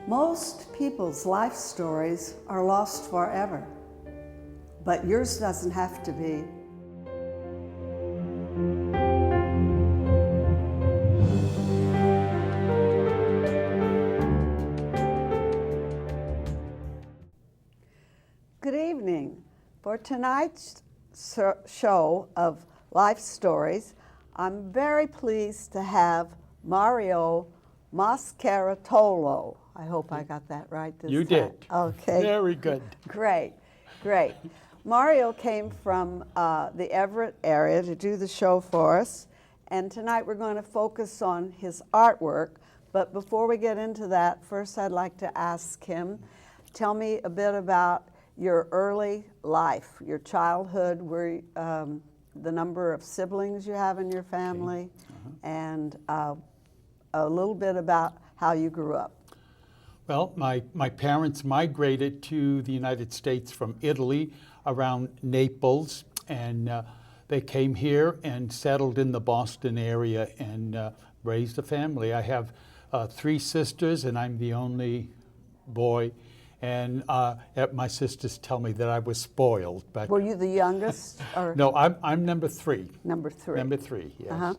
Most people's life stories are lost forever, but yours doesn't have to be. Good evening. For tonight's show of life stories, I'm very pleased to have Mario Moscaritolo. I hope I got that right this time. You did. Okay. Very good. Great, great. Mario came from the Everett area to do the show for us, and tonight we're going to focus on his artwork. But before we get into that, first I'd like to ask him, tell me a bit about your early life, your childhood, where the number of siblings you have in your family, and a little bit about how you grew up. Well, my parents migrated to the United States from Italy around Naples, and they came here and settled in the Boston area and raised a family. I have 3 sisters, and I'm the only boy. And my sisters tell me that I was spoiled. But were you the youngest? Or? No, I'm number 3. Number 3. Number 3, yes.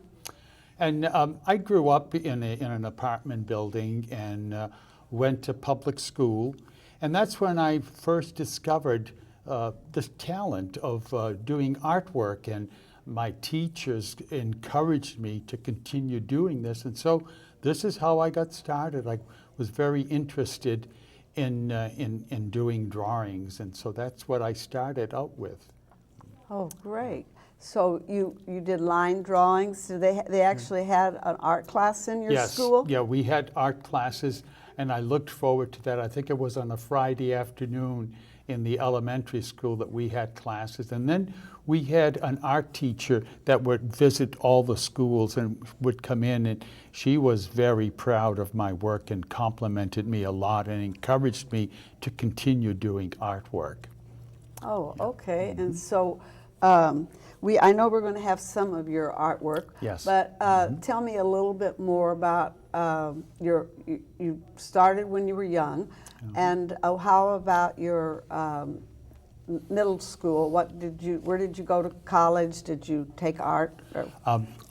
And I grew up in an apartment building and went to public school. And that's when I first discovered this talent of doing artwork. And my teachers encouraged me to continue doing this. And so this is how I got started. I was very interested in doing drawings, and so that's what I started out with. Oh, great. So you did line drawings. So they actually had an art class in your school? Yeah, we had art classes, and I looked forward to that. I think it was on a Friday afternoon in the elementary school that we had classes. And then we had an art teacher that would visit all the schools and would come in, and she was very proud of my work and complimented me a lot and encouraged me to continue doing artwork. Oh, okay. And so I know we're going to have some of your artwork. Yes. But tell me a little bit more about you started when you were young, and how about your middle school? Where did you go to college? Did you take art?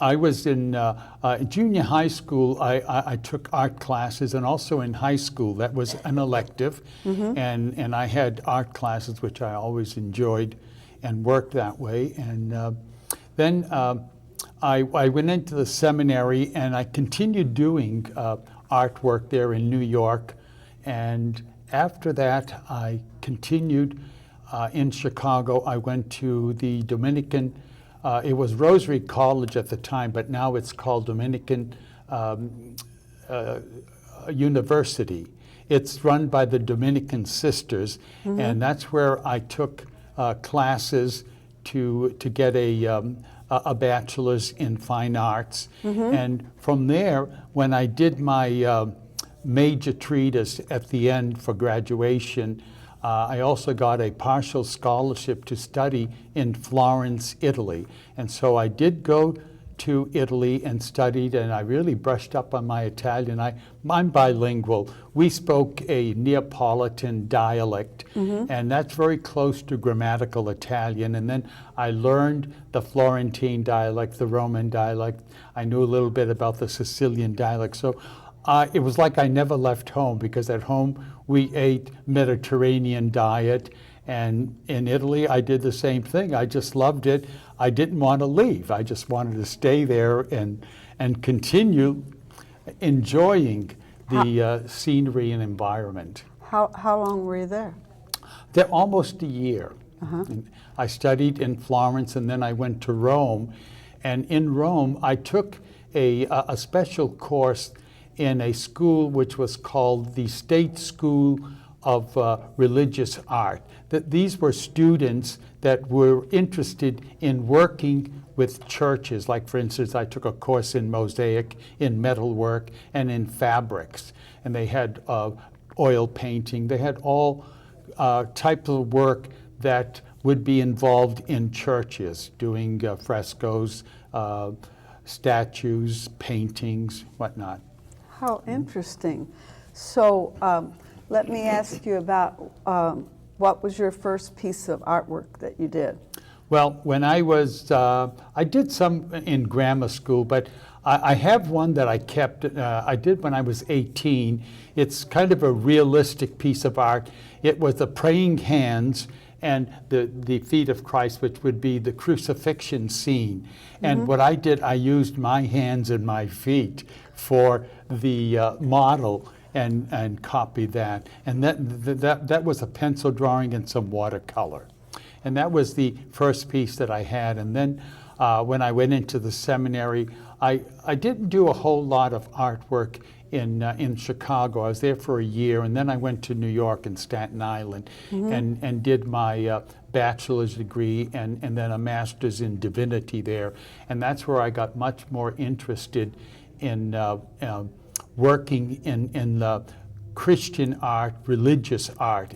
I was in junior high school. I took art classes, and also in high school that was an elective, and I had art classes which I always enjoyed and worked that way. And then I went into the seminary, and I continued doing artwork there in New York. And after that, I continued in Chicago. I went to the Dominican, it was Rosary College at the time, but now it's called Dominican University. It's run by the Dominican Sisters, and that's where I took classes to get a bachelor's in fine arts. And from there, when I did my major treatise at the end for graduation, I also got a partial scholarship to study in Florence, Italy. And so I did go to Italy and studied, and I really brushed up on my Italian. I'm bilingual. We spoke a Neapolitan dialect, and that's very close to grammatical Italian. And then I learned the Florentine dialect, the Roman dialect. I knew a little bit about the Sicilian dialect. So it was like I never left home, because at home we ate Mediterranean diet, and in Italy I did the same thing. I just loved it. I didn't want to leave. I just wanted to stay there and continue enjoying the scenery and environment. How long were you there? There almost a year. And I studied in Florence, and then I went to Rome. And in Rome I took a special course in a school which was called the State School of Religious Art. That these were students that were interested in working with churches. Like, for instance, I took a course in mosaic, in metalwork, and in fabrics. And they had oil painting. They had all types of work that would be involved in churches, doing frescoes, statues, paintings, whatnot. How interesting. So let me ask you about what was your first piece of artwork that you did? Well, when I was, I did some in grammar school, but I have one that I kept, I did when I was 18. It's kind of a realistic piece of art. It was the praying hands and the feet of Christ, which would be the crucifixion scene. And what I did, I used my hands and my feet for the model and copied that. And that was a pencil drawing and some watercolor. And that was the first piece that I had. And then when I went into the seminary, I didn't do a whole lot of artwork in Chicago. I was there for a year, and then I went to New York and Staten Island and did my bachelor's degree and then a master's in divinity there. And that's where I got much more interested in working in Christian art, religious art.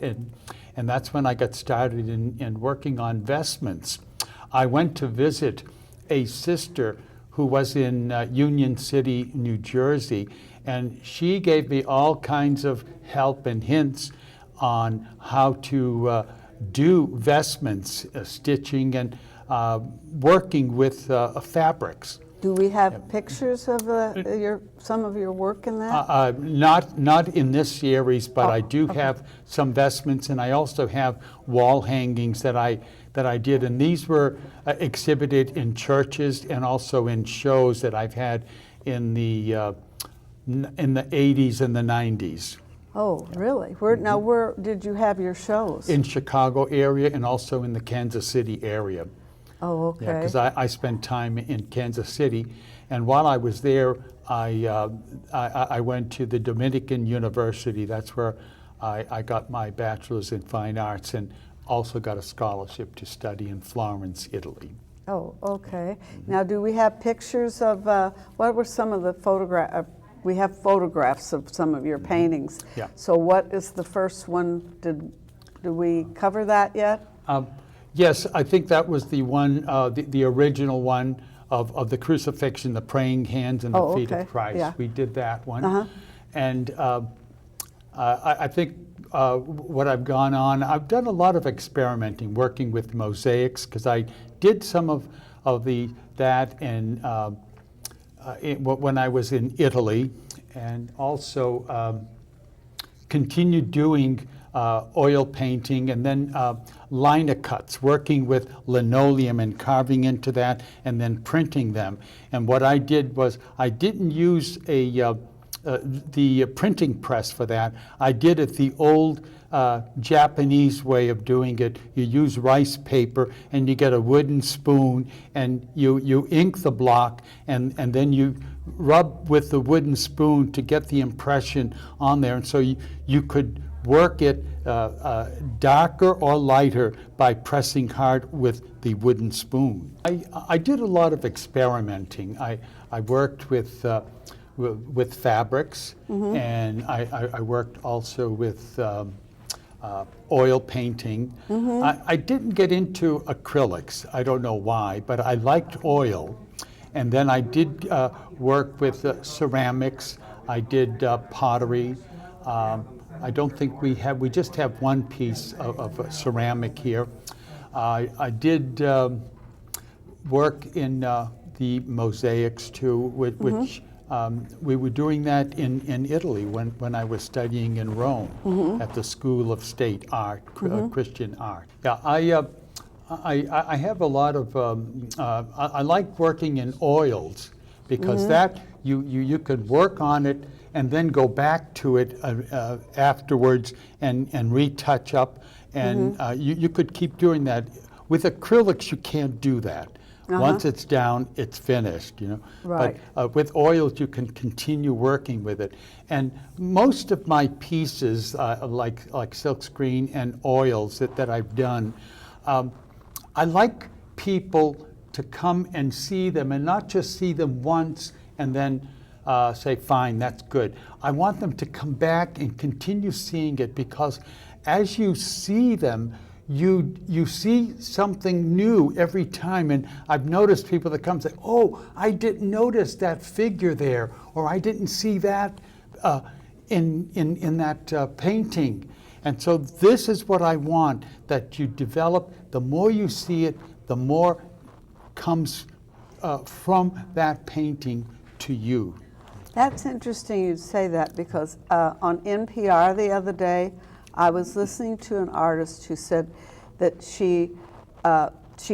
And that's when I got started in working on vestments. I went to visit a sister who was in Union City, New Jersey, and she gave me all kinds of help and hints on how to do vestments, stitching, and working with fabrics. Do we have pictures of some of your work in that? Not in this series, but I do have some vestments, and I also have wall hangings that I did, and these were exhibited in churches and also in shows that I've had in the 80s and the 90s. Oh, really? Now, where did you have your shows? In Chicago area and also in the Kansas City area. Oh, okay. Yeah, because I spent time in Kansas City, and while I was there, I went to the Dominican University. That's where I got my bachelor's in fine arts and also got a scholarship to study in Florence, Italy. Oh, okay. Now, do we have pictures of, what were some of the photographs? We have photographs of some of your paintings. Yeah. So what is the first one? Did we cover that yet? Yes, I think that was the one, the original one of the crucifixion, the praying hands and the feet of Christ. Yeah. We did that one. And I think what I've gone on, I've done a lot of experimenting, working with mosaics, because I did some of that when I was in Italy, and also continued doing oil painting, and then liner cuts, working with linoleum and carving into that and then printing them. And what I did was I didn't use the printing press for that. I did it the old Japanese way of doing it. You use rice paper and you get a wooden spoon and you ink the block and then you rub with the wooden spoon to get the impression on there. And so you could work it darker or lighter by pressing hard with the wooden spoon. I did a lot of experimenting. I worked with fabrics, and I worked also with oil painting. I didn't get into acrylics. I don't know why, but I liked oil. And then I did work with ceramics. I did pottery. I don't think we just have one piece of ceramic here. I did work in the mosaics too, which we were doing that in Italy when I was studying in Rome at the School of State Art, Christian art. Yeah, I have a lot of, I like working in oils because that you could work on it and then go back to it afterwards and retouch up, and you could keep doing that. With acrylics, you can't do that. Once it's down, it's finished, you know. Right. But with oils, you can continue working with it. And most of my pieces, like silkscreen and oils that I've done, I like people to come and see them, and not just see them once and then say, fine, that's good. I want them to come back and continue seeing it, because as you see them, you see something new every time. And I've noticed people that come and say, oh, I didn't notice that figure there, or I didn't see that in that painting. And so this is what I want, that you develop. The more you see it, the more comes from that painting to you. That's interesting you say that, because on NPR the other day, I was listening to an artist who said that she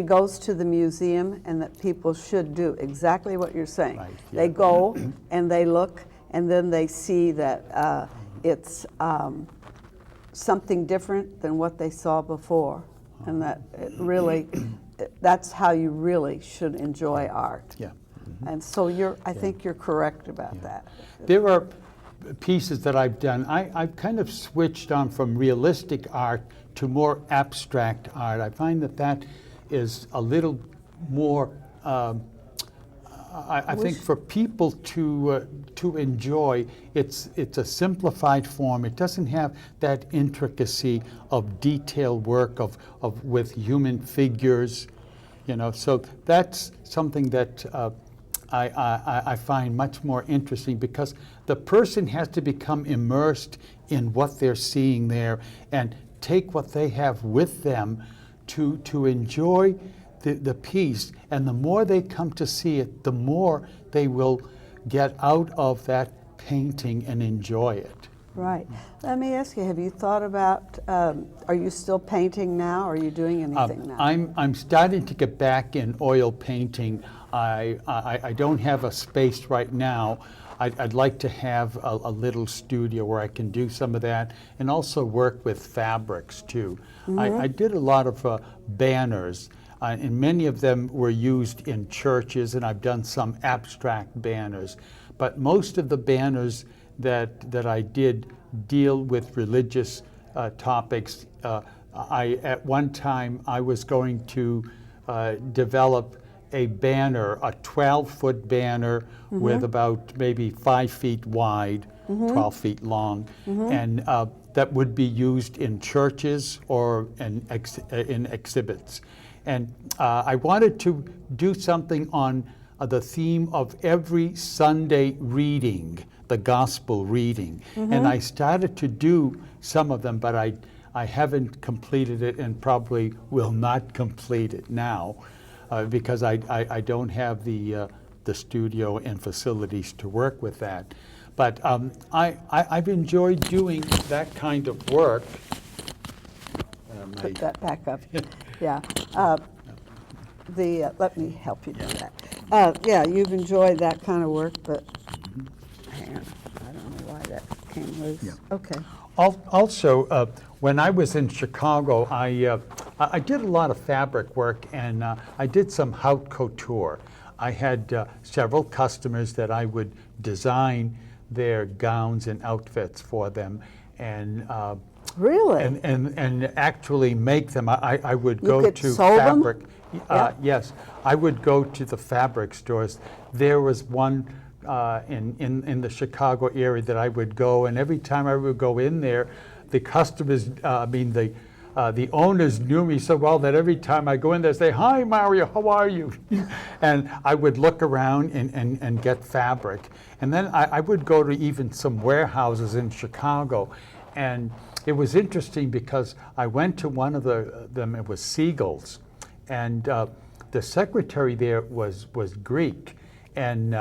goes to the museum and that people should do exactly what you're saying. Right, yeah. They go and they look, and then they see that it's something different than what they saw before, and that it really, that's how you really should enjoy art. Yeah. And so I think you're correct about that. There are pieces that I've done. I've kind of switched on from realistic art to more abstract art. I find that is a little more, I think for people to enjoy, it's a simplified form. It doesn't have that intricacy of detailed work with human figures, so that's something that I find much more interesting, because the person has to become immersed in what they're seeing there and take what they have with them to enjoy the piece. And the more they come to see it, the more they will get out of that painting and enjoy it. Right. Let me ask you, have you thought about, are you still painting now, or are you doing anything now? I'm starting to get back in oil painting. I don't have a space right now. I'd like to have a little studio where I can do some of that, and also work with fabrics too. I did a lot of banners, and many of them were used in churches, and I've done some abstract banners. But most of the banners that I did deal with religious topics. At one time I was going to develop a banner, a 12-foot banner with about maybe 5 feet wide, 12 feet long, and that would be used in churches or in exhibits. And I wanted to do something on the theme of every Sunday reading, the gospel reading. And I started to do some of them, but I haven't completed it, and probably will not complete it now, because I don't have the studio and facilities to work with that. But I've enjoyed doing that kind of work. Put that back up. Yeah. Let me help you do that. Yeah, you've enjoyed that kind of work, but hang on, I don't know why that came loose. Yeah. Okay. Also, when I was in Chicago, I did a lot of fabric work, and I did some haute couture. I had several customers that I would design their gowns and outfits for them, and Really? and actually make them. I would You go could to sew them? fabric. Yeah. Yes, I would go to the fabric stores. There was one in the Chicago area that I would go, and every time I would go in there, the customers, the owners knew me so well that every time I go in there, they say, "Hi, Mario, how are you?" And I would look around and get fabric. And then I would go to even some warehouses in Chicago. And it was interesting because I went to one of them, it was Siegel's. And the secretary there was Greek. And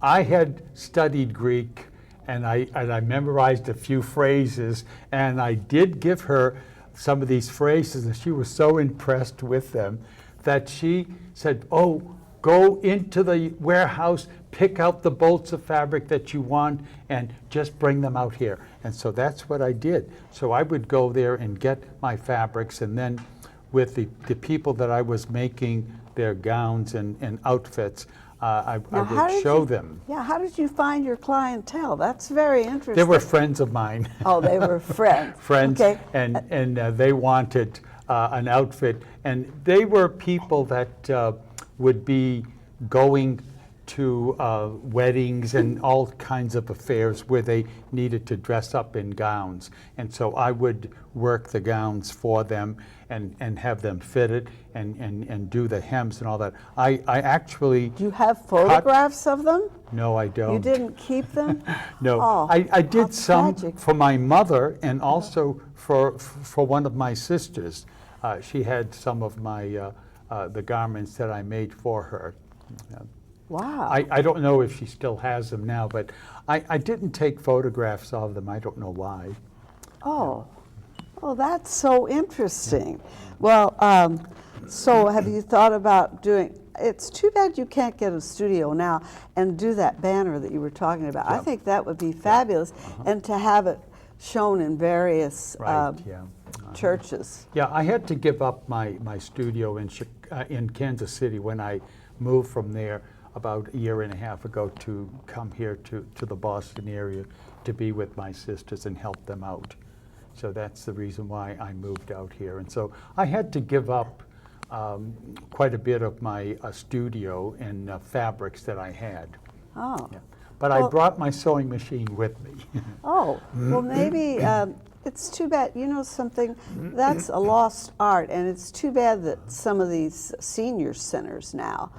I had studied Greek, and I memorized a few phrases, and I did give her some of these phrases, and she was so impressed with them that she said, "Oh, go into the warehouse, pick out the bolts of fabric that you want, and just bring them out here." And so that's what I did. So I would go there and get my fabrics, and then with the people that I was making their gowns and outfits, I would show them. Yeah, how did you find your clientele? That's very interesting. They were friends of mine. Oh, they were friends. Friends, Okay. and they wanted an outfit, and they were people that would be going to weddings and all kinds of affairs where they needed to dress up in gowns. And so I would work the gowns for them and have them fitted and do the hems and all that. I actually... Do you have photographs of them? No, I don't. You didn't keep them? No. Oh, I did some tragic. for my mother and also for one of my sisters. She had some of my the garments that I made for her. Wow. I don't know if she still has them now, but I didn't take photographs of them. I don't know why. Oh, oh, that's so interesting. Well, so have you thought about doing, it's too bad you can't get a studio now and do that banner that you were talking about. I Yeah. think that would be fabulous, and to have it shown in various Right, yeah. churches. Yeah, I had to give up my studio in Kansas City when I moved from there about a year and a half ago to come here to the Boston area to be with my sisters and help them out. So that's the reason why I moved out here. And so I had to give up quite a bit of my studio and fabrics that I had. Oh. Yeah. But I brought my sewing machine with me. Oh, well, maybe it's too bad. You know something? That's a lost art, and it's too bad that some of these senior centers now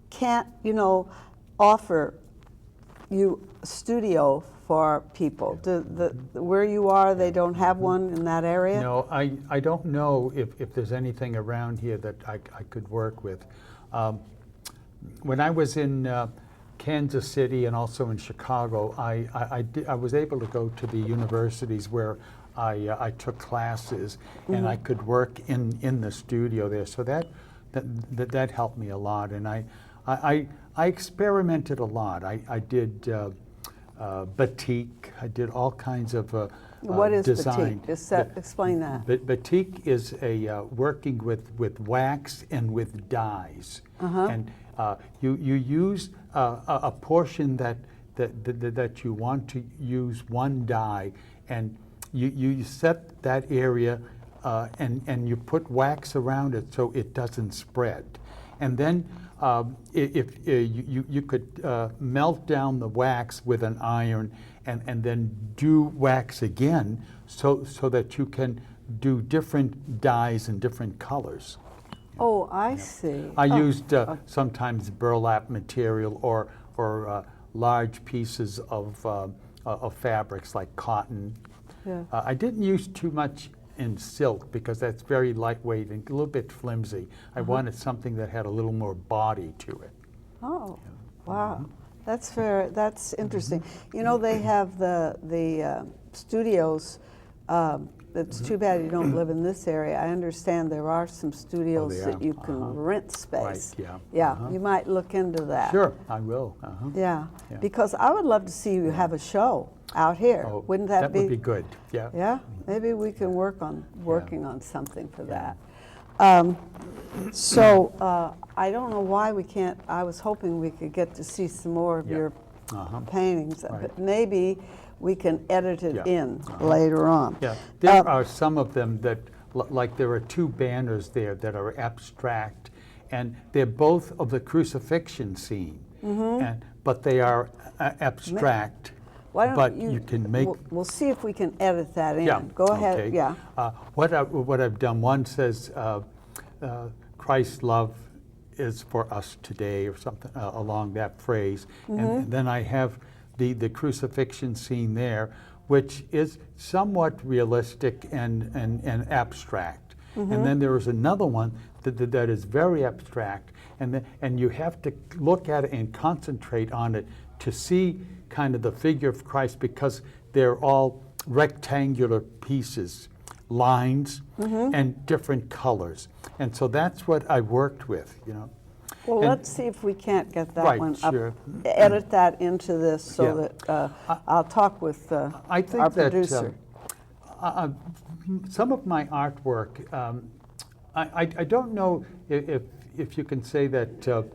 can't, you know, offer you a studio for people. Where you are, they don't have one in that area? No, I don't know if there's anything around here that I could work with. When I was in Kansas City and also in Chicago, I was able to go to the universities where I took classes, and I could work in the studio there. So that helped me a lot, and I experimented a lot. I did batik. I did all kinds of What is design. batik? Explain that. Batik is a working with wax and with dyes, and you use a portion that you want to use one dye, and you set that area and you put wax around it so it doesn't spread, and then if you could melt down the wax with an iron and then do wax again so that you can do different dyes and different colors. Oh, I see. I used sometimes burlap material or large pieces of fabrics like cotton. Yeah. I didn't use too much in silk because that's very lightweight and a little bit flimsy. I wanted something that had a little more body to it. Oh, wow. That's interesting. You know, they have the studios. It's too bad you don't live in this area. I understand there are some studios that you can rent space. Right, yeah. Yeah, you might look into that. Sure, I will. Yeah, Yeah. because I would love to see you have a show out here. Oh, Wouldn't that would be good, yeah. Yeah, maybe we can work on working on something for Yeah. that. So I don't know why we can't. I was hoping we could get to see some more of Yeah. your paintings, Right. but maybe we can edit it Yeah. in later on. Yeah, there are some of them that, like there are two banners there that are abstract, and they're both of the crucifixion scene, but they are abstract. Why don't But you can make. We'll see if we can edit that in. Yeah. Go ahead. Okay. Yeah. What I've done, one says, Christ's love is for us today, or something along that phrase. And then I have the crucifixion scene there, which is somewhat realistic and abstract. And then there is another one that is very abstract, and you have to look at it and concentrate on it to see kind of the figure of Christ, because they're all rectangular pieces, lines, and different colors. And so that's what I worked with, you know. Well, And- let's see if we can't get that Right, one sure. up. Edit that into this so Yeah. that I'll talk with I think our that producer. some of my artwork, I don't know if you can say that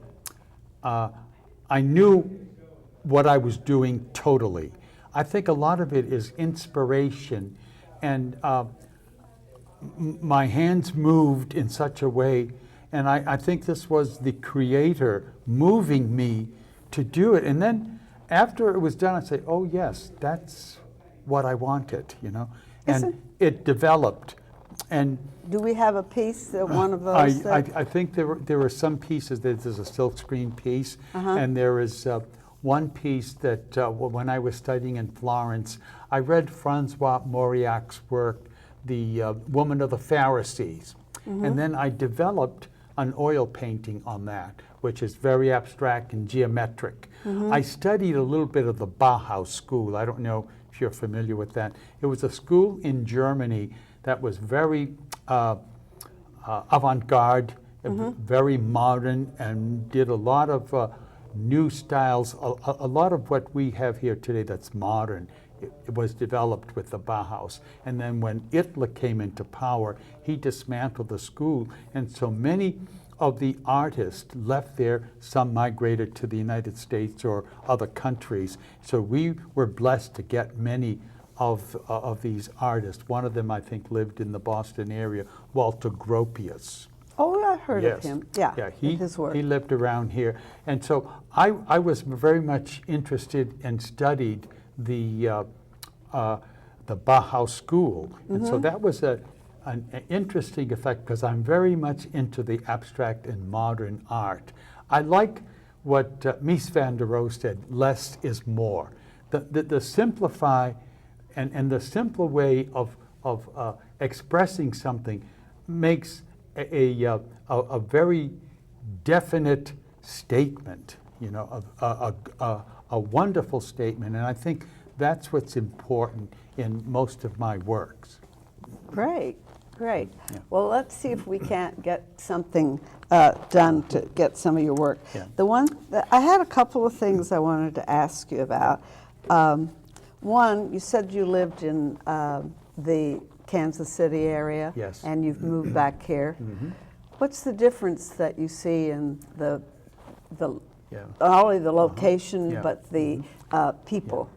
I knew what I was doing totally. I think a lot of it is inspiration, and my hands moved in such a way, and I think this was the Creator moving me to do it. And then after it was done, I'd say, oh yes, that's what I wanted, you know. And it developed. And Do we have a piece, one of those? I think there were some pieces. There's a silkscreen piece, and there is one piece that when I was studying in Florence, I read Francois Mauriac's work, The Woman of the Pharisees, and then I developed an oil painting on that, which is very abstract and geometric. I studied a little bit of the Bauhaus school. I don't know if you're familiar with that. It was a school in Germany that was very avant-garde, very modern, and did a lot of new styles. A lot of what we have here today that's modern, it was developed with the Bauhaus. And then when Hitler came into power, he dismantled the school, and so many of the artists left there. Some migrated to the United States or other countries. So we were blessed to get many of these artists. One of them, I think, lived in the Boston area, Walter Gropius. Oh, I heard Yes. of him. Yeah, his work. He lived around here. And so I was very much interested and studied the Bauhaus school. And so that was an interesting effect, because I'm very much into the abstract and modern art. I like what Mies van der Rohe said, less is more. The simplify and the simpler way of expressing something makes a very definite statement, you know, a wonderful statement. And I think that's what's important in most of my works. Great, great. Yeah. Well, let's see if we can't get something done to get some of your work. Yeah. I had a couple of things I wanted to ask you about. One, you said you lived in the Kansas City area. Yes. And you've moved back here. What's the difference that you see in the Yeah. not only the location, Yeah. but the people?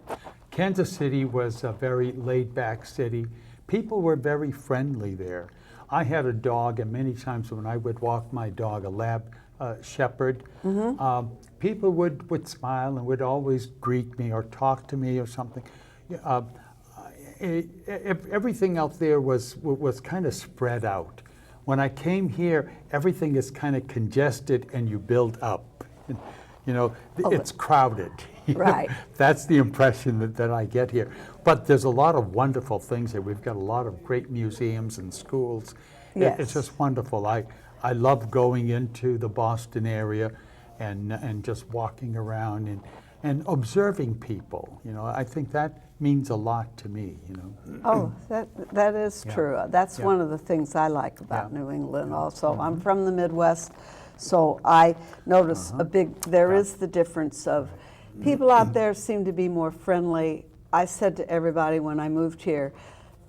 Kansas City was a very laid-back city. People were very friendly there. I had a dog, and many times when I would walk my dog, a lab shepherd, people would smile and would always greet me or talk to me or something. Everything out there was kind of spread out. When I came here, everything is kind of congested and you build up. You know, it's crowded. Right. That's the impression that I get here. But there's a lot of wonderful things here. We've got a lot of great museums and schools. Yes. It's just wonderful. I love going into the Boston area and just walking around and observing people. You know, I think that means a lot to me, you know. Oh, that is Yeah. true. That's Yeah. one of the things I like about Yeah. New England also. I'm from the Midwest, so I notice there is the difference of people out there seem to be more friendly. I said to everybody when I moved here,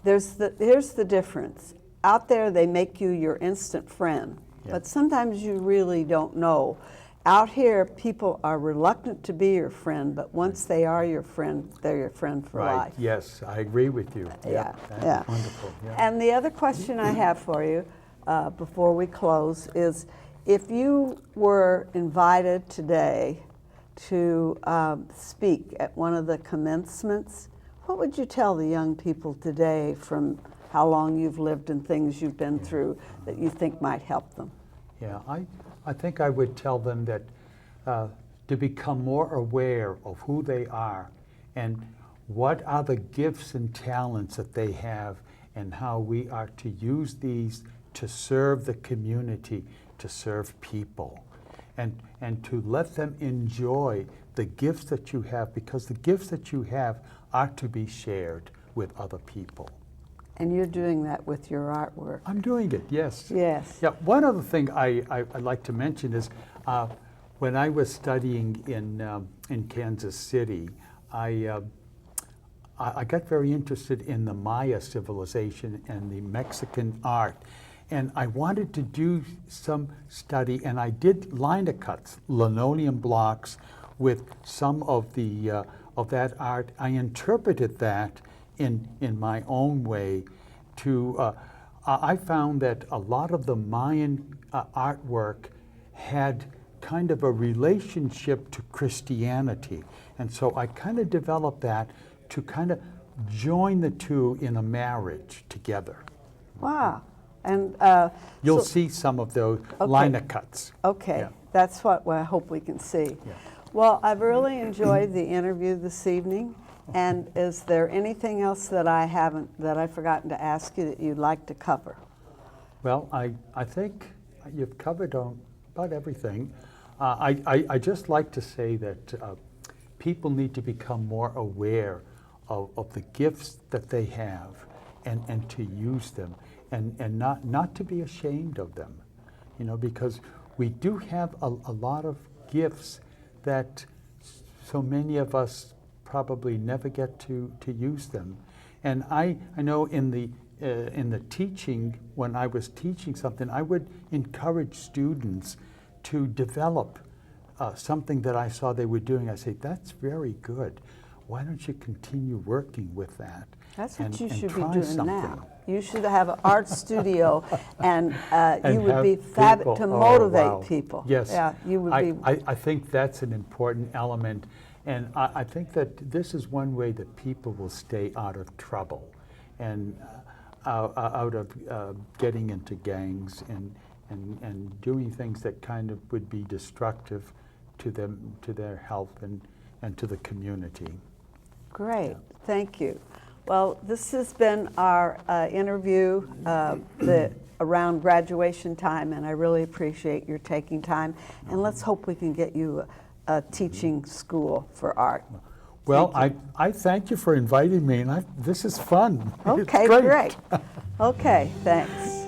here's the difference. Out there they make you your instant friend, but sometimes you really don't know. Out here, people are reluctant to be your friend, but once they are your friend, they're your friend for Right. life. Yes, I agree with you. Yeah, That's yeah. wonderful. Yeah. And the other question I have for you before we close is, if you were invited today to speak at one of the commencements, what would you tell the young people today from how long you've lived and things you've been through that you think might help them? Yeah, I think I would tell them that to become more aware of who they are and what are the gifts and talents that they have, and how we are to use these to serve the community, to serve people, and to let them enjoy the gifts that you have, because the gifts that you have are to be shared with other people. And you're doing that with your artwork. I'm doing it, yes. Yes. Yeah, one other thing I'd like to mention is when I was studying in Kansas City, I got very interested in the Maya civilization and the Mexican art. And I wanted to do some study, and I did linocuts, linoleum blocks, with some of the of that art. I interpreted that in my own way. I found that a lot of the Mayan artwork had kind of a relationship to Christianity. And so I kind of developed that to kind of join the two in a marriage together. Wow. And You'll so- see some of those Okay. liner cuts. Okay, Yeah. that's what I hope we can see. Yeah. Well, I've really enjoyed the interview this evening. And is there anything else that I've forgotten to ask you that you'd like to cover? Well, I think you've covered about everything. I just like to say that people need to become more aware of the gifts that they have and to use them and not to be ashamed of them, because we do have a lot of gifts that so many of us probably never get to use them. And I know in the teaching, when I was teaching something, I would encourage students to develop something that I saw they were doing. I say, that's very good. Why don't you continue working with that? That's what you and should be try doing something. now. You should have an art studio, and you would have be people- to oh, motivate wow. people. Yes, Yeah, you would be. I think that's an important element, and I think that this is one way that people will stay out of trouble, and out of getting into gangs and doing things that kind of would be destructive to them, to their health and to the community. Great, thank you. Well, this has been our interview around graduation time, and I really appreciate your taking time. And let's hope we can get you a teaching school for art. Well, I thank you for inviting me, and this is fun. It's Okay, great. Okay, thanks.